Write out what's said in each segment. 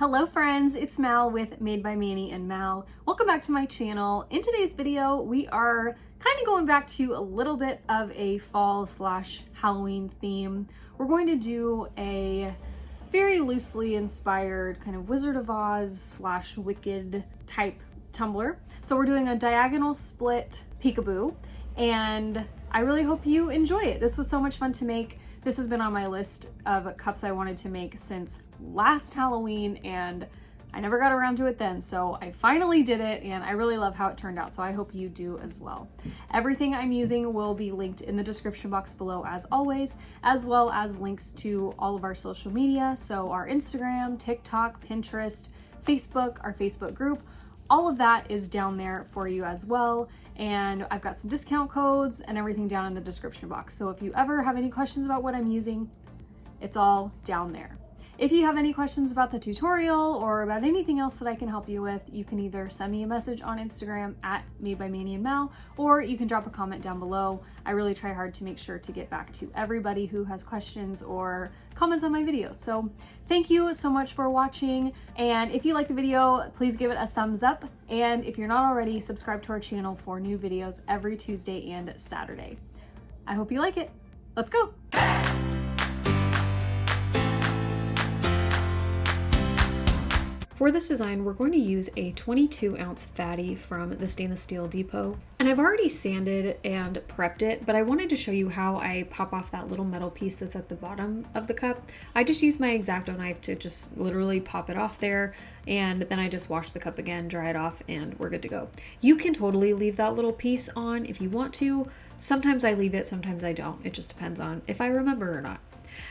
Hello friends, it's Mal with Made by Manny and Mal. Welcome back to my channel. In today's video, we are kind of going back to a little bit of a fall / Halloween theme. We're going to do a very loosely inspired kind of Wizard of Oz / Wicked type tumbler. So we're doing a diagonal split peekaboo, and I really hope you enjoy it. This was so much fun to make. This has been on my list of cups I wanted to make since last Halloween, and I never got around to it then, so I finally did it, and I really love how it turned out, so I hope you do as well. Everything I'm using will be linked in the description box below as always, as well as links to all of our social media, so our Instagram, TikTok, Pinterest, Facebook, our Facebook group, all of that is down there for you as well. And I've got some discount codes and everything down in the description box. So if you ever have any questions about what I'm using, it's all down there. If you have any questions about the tutorial or about anything else that I can help you with, you can either send me a message on Instagram at Made by Manny and Mal, or you can drop a comment down below. I really try hard to make sure to get back to everybody who has questions or comments on my videos. So thank you so much for watching. And if you like the video, please give it a thumbs up. And if you're not already, subscribe to our channel for new videos every Tuesday and Saturday. I hope you like it. Let's go. For this design, we're going to use a 22-ounce fatty from the Stainless Steel Depot. And I've already sanded and prepped it, but I wanted to show you how I pop off that little metal piece that's at the bottom of the cup. I just use my X-Acto knife to just literally pop it off there, and then I just wash the cup again, dry it off, and we're good to go. You can totally leave that little piece on if you want to. Sometimes I leave it, sometimes I don't. It just depends on if I remember or not.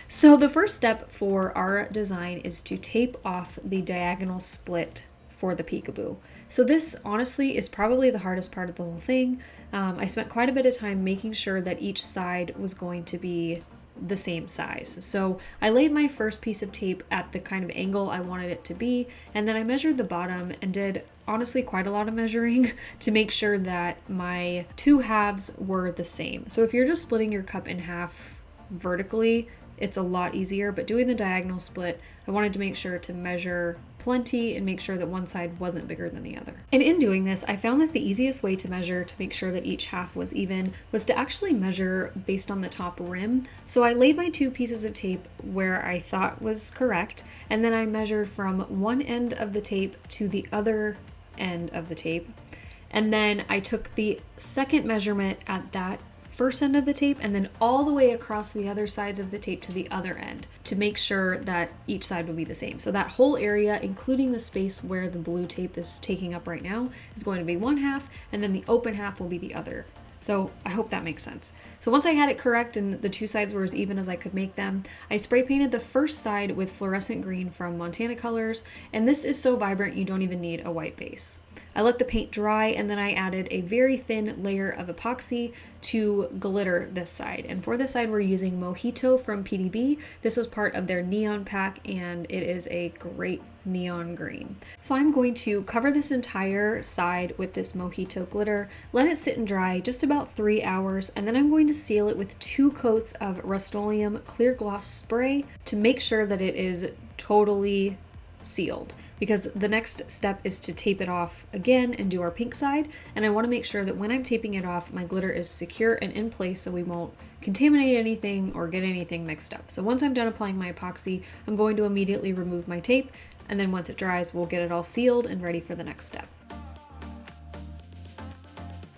So the first step for our design is to tape off the diagonal split for the peekaboo. So this honestly is probably the hardest part of the whole thing. I spent quite a bit of time making sure that each side was going to be the same size. So I laid my first piece of tape at the kind of angle I wanted it to be, and then I measured the bottom and did honestly quite a lot of measuring to make sure that my two halves were the same. So if you're just splitting your cup in half vertically, it's a lot easier, but doing the diagonal split, I wanted to make sure to measure plenty and make sure that one side wasn't bigger than the other. And in doing this, I found that the easiest way to measure to make sure that each half was even was to actually measure based on the top rim. So I laid my two pieces of tape where I thought was correct, and then I measured from one end of the tape to the other end of the tape. And then I took the second measurement at that first end of the tape and then all the way across the other sides of the tape to the other end to make sure that each side would be the same. So that whole area, including the space where the blue tape is taking up right now, is going to be one half, and then the open half will be the other. So I hope that makes sense. So once I had it correct and the two sides were as even as I could make them, I spray painted the first side with fluorescent green from Montana Colors, and this is so vibrant you don't even need a white base. I let the paint dry, and then I added a very thin layer of epoxy to glitter this side. And for this side, we're using Mojito from PDB. This was part of their neon pack, and it is a great neon green. So I'm going to cover this entire side with this Mojito glitter, let it sit and dry just about 3 hours, and then I'm going to seal it with 2 coats of Rustoleum clear gloss spray to make sure that it is totally sealed. Because the next step is to tape it off again and do our pink side. And I want to make sure that when I'm taping it off, my glitter is secure and in place so we won't contaminate anything or get anything mixed up. So once I'm done applying my epoxy, I'm going to immediately remove my tape. And then once it dries, we'll get it all sealed and ready for the next step.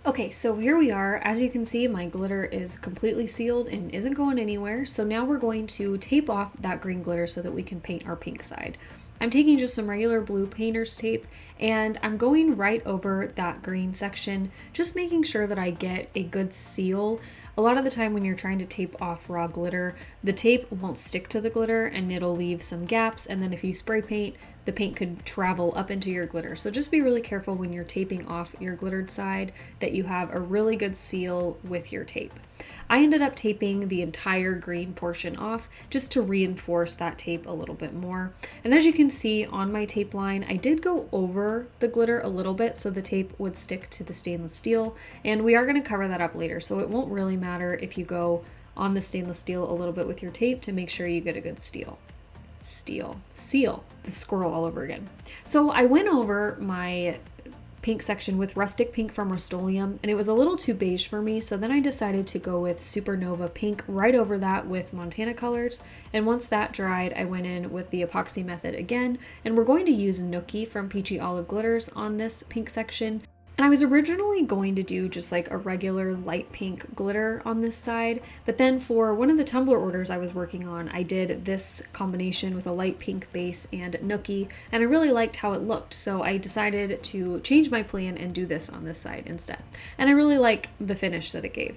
Okay, so here we are. As you can see, my glitter is completely sealed and isn't going anywhere. So now we're going to tape off that green glitter so that we can paint our pink side. I'm taking just some regular blue painter's tape, and I'm going right over that green section, just making sure that I get a good seal. A lot of the time when you're trying to tape off raw glitter, the tape won't stick to the glitter and it'll leave some gaps, and then if you spray paint, the paint could travel up into your glitter. So just be really careful when you're taping off your glittered side that you have a really good seal with your tape. I ended up taping the entire green portion off just to reinforce that tape a little bit more. And as you can see on my tape line, I did go over the glitter a little bit so the tape would stick to the stainless steel, and we are going to cover that up later, so it won't really matter if you go on the stainless steel a little bit with your tape to make sure you get a good seal. seal, the squirrel all over again. So I went over my pink section with Rustic Pink from Rustoleum, and it was a little too beige for me, so then I decided to go with Supernova Pink right over that with Montana colors. And once that dried, I went in with the epoxy method again, and we're going to use Nookie from Peachy Olive Glitters on this pink section. And I was originally going to do just like a regular light pink glitter on this side, but then for one of the Tumbler orders I was working on, I did this combination with a light pink base and Nookie, and I really liked how it looked, so I decided to change my plan and do this on this side instead. And I really like the finish that it gave.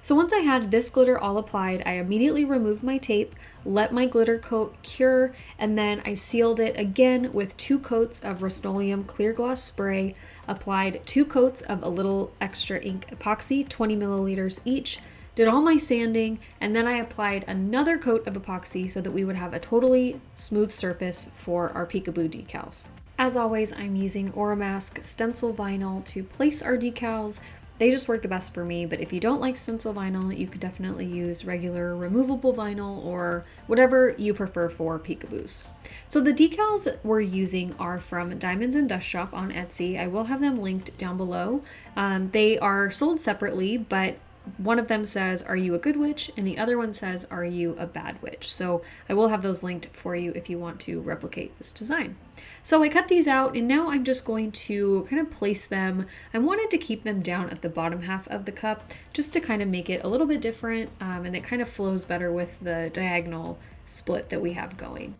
So once I had this glitter all applied, I immediately removed my tape, let my glitter coat cure, and then I sealed it again with 2 coats of Rustoleum clear gloss spray, applied 2 coats of a little extra ink epoxy, 20 milliliters each, did all my sanding, and then I applied another coat of epoxy so that we would have a totally smooth surface for our peekaboo decals. As always, I'm using Oramask stencil vinyl to place our decals. They just work the best for me, but if you don't like stencil vinyl, you could definitely use regular removable vinyl or whatever you prefer for peekaboos. So the decals we're using are from Diamonds and Dust Shop on Etsy. I will have them linked down below. They are sold separately, but one of them says, "Are you a good witch?" and the other one says, "Are you a bad witch?" So I will have those linked for you if you want to replicate this design. So I cut these out, and now I'm just going to kind of place them. I wanted to keep them down at the bottom half of the cup just to kind of make it a little bit different, and it kind of flows better with the diagonal split that we have going.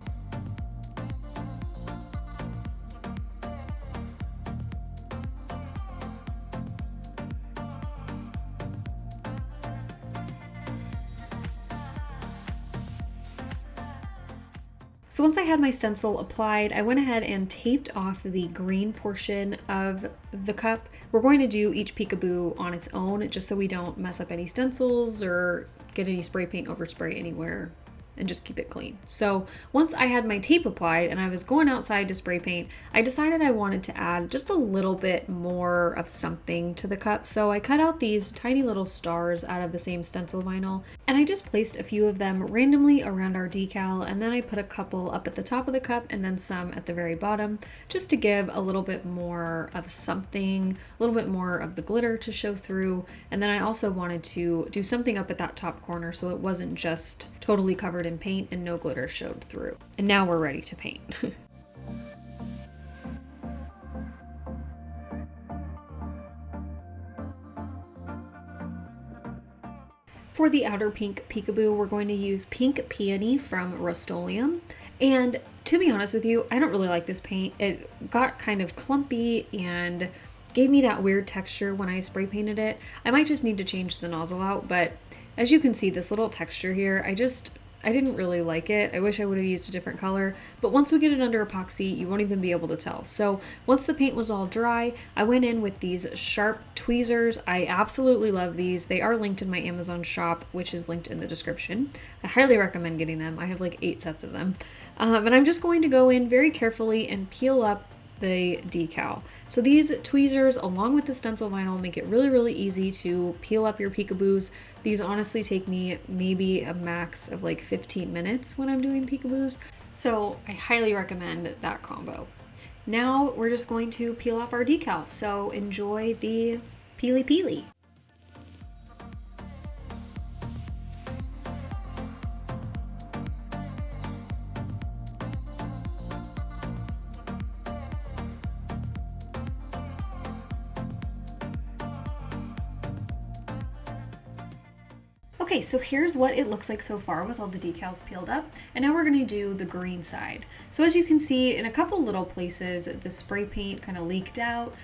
So once I had my stencil applied, I went ahead and taped off the green portion of the cup. We're going to do each peekaboo on its own just so we don't mess up any stencils or get any spray paint overspray anywhere, and just keep it clean. So once I had my tape applied and I was going outside to spray paint, I decided I wanted to add just a little bit more of something to the cup. So I cut out these tiny little stars out of the same stencil vinyl, and I just placed a few of them randomly around our decal, and then I put a couple up at the top of the cup and then some at the very bottom, just to give a little bit more of something, a little bit more of the glitter to show through. And then I also wanted to do something up at that top corner so it wasn't just totally covered in paint and no glitter showed through. And now we're ready to paint. For the outer pink peekaboo, we're going to use Pink Peony from Rustoleum. And to be honest with you, I don't really like this paint. It got kind of clumpy and gave me that weird texture when I spray painted it. I might just need to change the nozzle out, but as you can see, this little texture here, I didn't really like it. I wish I would have used a different color, but once we get it under epoxy, you won't even be able to tell. So once the paint was all dry, I went in with these sharp tweezers. I absolutely love these. They are linked in my Amazon shop, which is linked in the description. I highly recommend getting them. I have like 8 sets of them. And I'm just going to go in very carefully and peel up the decal. So these tweezers, along with the stencil vinyl, make it really, really easy to peel up your peekaboos. These honestly take me maybe a max of like 15 minutes when I'm doing peekaboos. So I highly recommend that combo. Now we're just going to peel off our decal. So enjoy the peely peely. Okay, so here's what it looks like so far with all the decals peeled up, and now we're going to do the green side. So as you can see, in a couple little places, the spray paint kind of leaked out,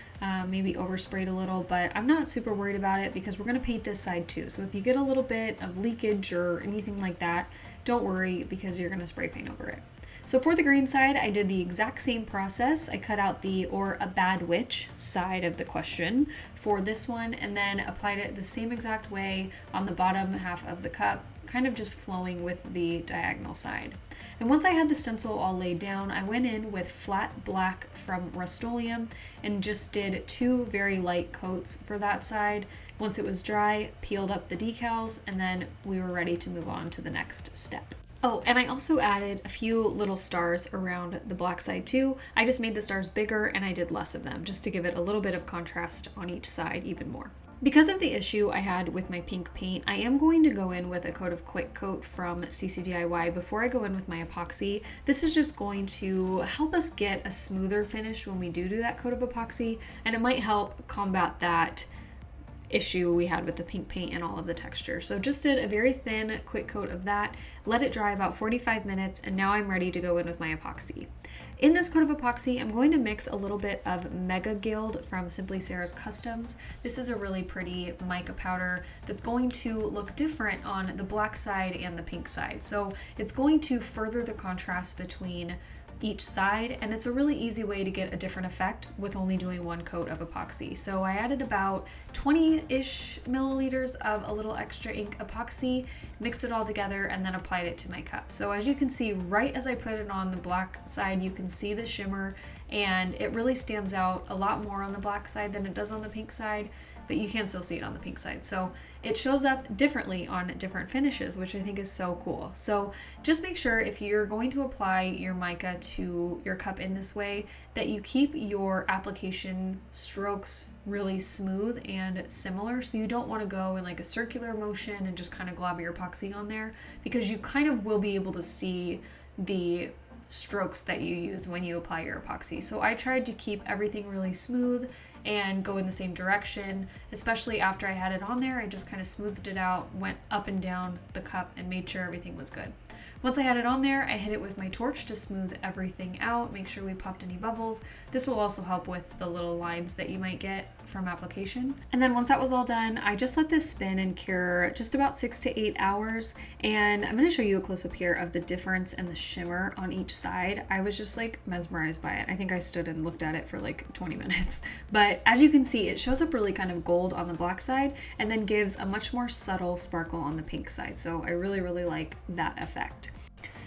maybe oversprayed a little, but I'm not super worried about it because we're going to paint this side too. So if you get a little bit of leakage or anything like that, don't worry because you're going to spray paint over it. So for the green side, I did the exact same process. I cut out the "or a bad witch" side of the question for this one, and then applied it the same exact way on the bottom half of the cup, kind of just flowing with the diagonal side. And once I had the stencil all laid down, I went in with Flat Black from Rustoleum and just did 2 very light coats for that side. Once it was dry, peeled up the decals, and then we were ready to move on to the next step. Oh, and I also added a few little stars around the black side too. I just made the stars bigger and I did less of them just to give it a little bit of contrast on each side even more. Because of the issue I had with my pink paint, I am going to go in with a coat of Quick Coat from CCDIY before I go in with my epoxy. This is just going to help us get a smoother finish when we do that coat of epoxy, and it might help combat that issue we had with the pink paint and all of the texture. So just did a very thin quick coat of that, let it dry about 45 minutes, and now I'm ready to go in with my epoxy. In this coat of epoxy, I'm going to mix a little bit of Mega Gild from Simply Sarah's Customs. This is a really pretty mica powder that's going to look different on the black side and the pink side. So it's going to further the contrast between each side, and it's a really easy way to get a different effect with only doing one coat of epoxy. So I added about 20-ish milliliters of a little extra ink epoxy, mixed it all together, and then applied it to my cup. So as you can see, right as I put it on the black side, you can see the shimmer, and it really stands out a lot more on the black side than it does on the pink side, but you can still see it on the pink side. So it shows up differently on different finishes, which I think is so cool. So just make sure if you're going to apply your mica to your cup in this way, that you keep your application strokes really smooth and similar. So you don't want to go in like a circular motion and just kind of glob your epoxy on there, because you kind of will be able to see the strokes that you use when you apply your epoxy. So I tried to keep everything really smooth and go in the same direction, especially after I had it on there. I just kind of smoothed it out, went up and down the cup, and made sure everything was good. Once I had it on there, I hit it with my torch to smooth everything out, make sure we popped any bubbles. This will also help with the little lines that you might get from application. And then once that was all done, I just let this spin and cure just about 6 to 8 hours. And I'm going to show you a close-up here of the difference in the shimmer on each side. I was just like mesmerized by it. I think I stood and looked at it for like 20 minutes. But as you can see, it shows up really kind of gold on the black side and then gives a much more subtle sparkle on the pink side. So I really, really like that effect.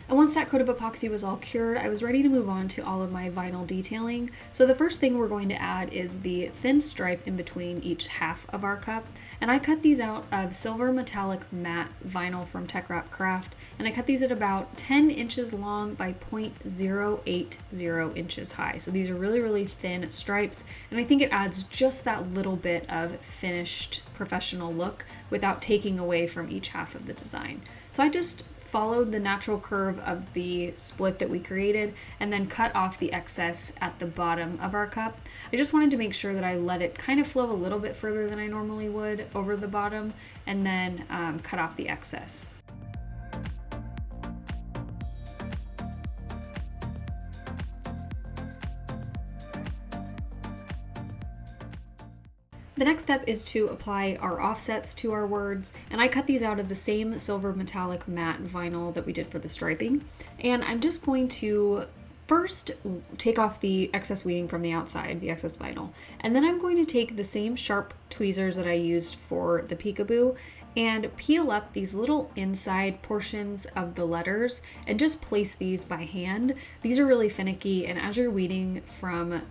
And once that coat of epoxy was all cured, I was ready to move on to all of my vinyl detailing. So the first thing we're going to add is the thin stripe in between each half of our cup. And I cut these out of silver metallic matte vinyl from Tech Wrap Craft. And I cut these at about 10 inches long by 0.080 inches high. So these are really, really thin stripes. And I think it adds just that little bit of finished professional look without taking away from each half of the design. So I just followed the natural curve of the split that we created and then cut off the excess at the bottom of our cup. I just wanted to make sure that I let it kind of flow a little bit further than I normally would over the bottom, and then cut off the excess. The next step is to apply our offsets to our words, and I cut these out of the same silver metallic matte vinyl that we did for the striping. And I'm just going to first take off the excess weeding from the outside, the excess vinyl, and then I'm going to take the same sharp tweezers that I used for the peekaboo and peel up these little inside portions of the letters and just place these by hand. These are really finicky, and as you're weeding from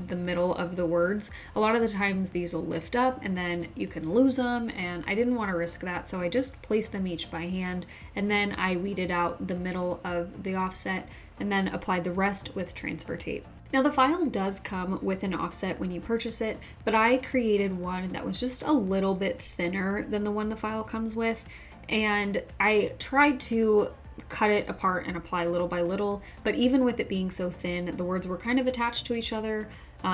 the middle of the words, a lot of the times these will lift up and then you can lose them, and I didn't want to risk that, so I just placed them each by hand, and then I weeded out the middle of the offset and then applied the rest with transfer tape. Now the file does come with an offset when you purchase it, but I created one that was just a little bit thinner than the one the file comes with, and I tried to cut it apart and apply little by little, but even with it being so thin, the words were kind of attached to each other,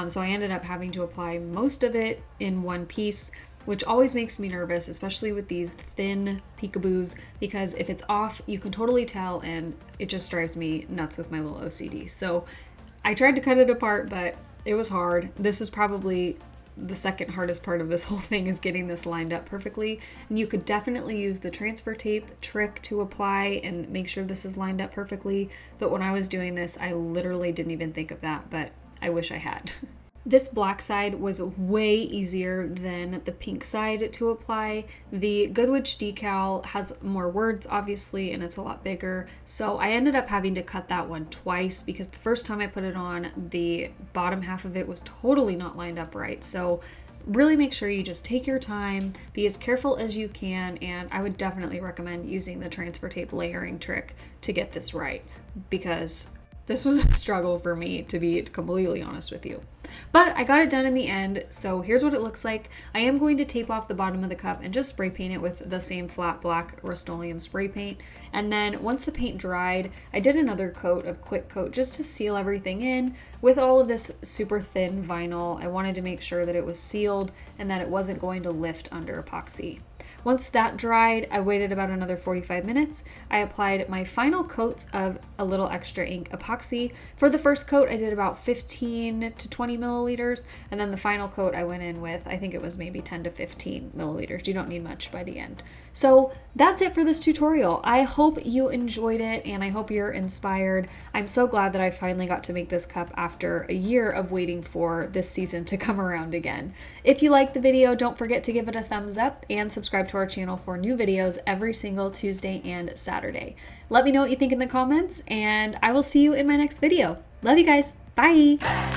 so I ended up having to apply most of it in one piece, which always makes me nervous, especially with these thin peekaboos, because if it's off, you can totally tell, and it just drives me nuts with my little OCD. So I tried to cut it apart, but it was hard. This is probably the second hardest part of this whole thing, is getting this lined up perfectly. And you could definitely use the transfer tape trick to apply and make sure this is lined up perfectly. But when I was doing this, I literally didn't even think of that, but I wish I had. This black side was way easier than the pink side to apply. The Good Witch decal has more words, obviously, and it's a lot bigger. So I ended up having to cut that one twice, because the first time I put it on, the bottom half of it was totally not lined up right. So really make sure you just take your time, be as careful as you can, and I would definitely recommend using the transfer tape layering trick to get this right, because this was a struggle for me, to be completely honest with you. But I got it done in the end, so here's what it looks like. I am going to tape off the bottom of the cup and just spray paint it with the same flat black Rustoleum spray paint. And then once the paint dried, I did another coat of quick coat just to seal everything in. With all of this super thin vinyl, I wanted to make sure that it was sealed and that it wasn't going to lift under epoxy. Once that dried, I waited about another 45 minutes. I applied my final coats of a little extra ink epoxy. For the first coat, I did about 15 to 20 milliliters, and then the final coat I went in with, I think it was maybe 10 to 15 milliliters. You don't need much by the end. So that's it for this tutorial. I hope you enjoyed it, and I hope you're inspired. I'm so glad that I finally got to make this cup after a year of waiting for this season to come around again. If you liked the video, don't forget to give it a thumbs up and subscribe to our channel for new videos every single Tuesday and Saturday. Let me know what you think in the comments, and I will see you in my next video. Love you guys. Bye.